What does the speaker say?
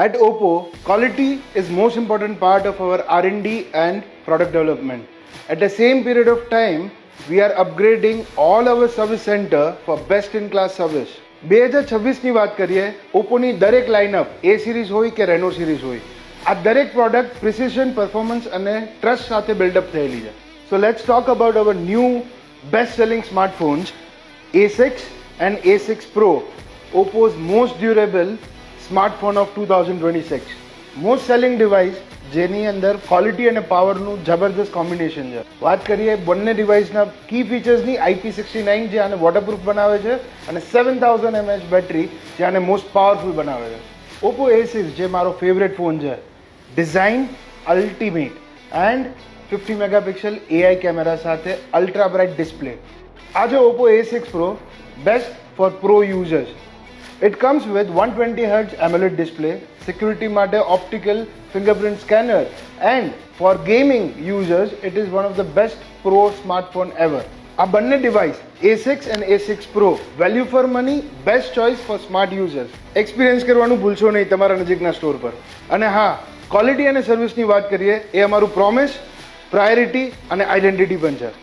At Oppo, quality is most important part of our R&D and product development. At the same period of time, we are upgrading all our service center for best-in-class service. 2026ની વાત કરીએ, ઓપ્પોની દરેક line-up એ series હોય કે રેનો series હોય, આ દરેક product precision, performance અને trust સાથે બિલ્ડઅપ થયેલી છે. So let's talk about our new best selling smartphones A6 and A6 Pro, Oppo's most durable smartphone of 2026. Most selling device જેની અંદર ક્વોલિટી અને પાવરનું જબરદસ્ત કોમ્બિનેશન છે. વાત કરીએ બંને ડિવાઇસના કી ફીચર્સની, IP69 જે આને વોટરપ્રૂફ બનાવે છે અને 7000 mAh બેટરી જે આને મોસ્ટ પાવરફુલ બનાવે છે. Oppo A6 જે મારો ફેવરેટ ફોન છે, design ultimate and 50 megapixel AI camera સાથે અલ્ટ્રા બ્રાઇટ ડિસ્પ્લે. આ જે Oppo A6 Pro best for pro users. It comes with 120Hz AMOLED display, security માટે optical fingerprint scanner, and for gaming users, it is one of the best pro smartphone ever. આ બંને device A6 and A6 Pro value for money, best choice for smart users. Experience કરવાનું ભૂલશો નહીં તમારા નજીકના store પર. અને હા, ક્વોલિટી અને સર્વિસની વાત કરીએ, એ અમારું પ્રોમિસ, પ્રાયોરિટી અને આઈડેન્ટિટી પણ છે.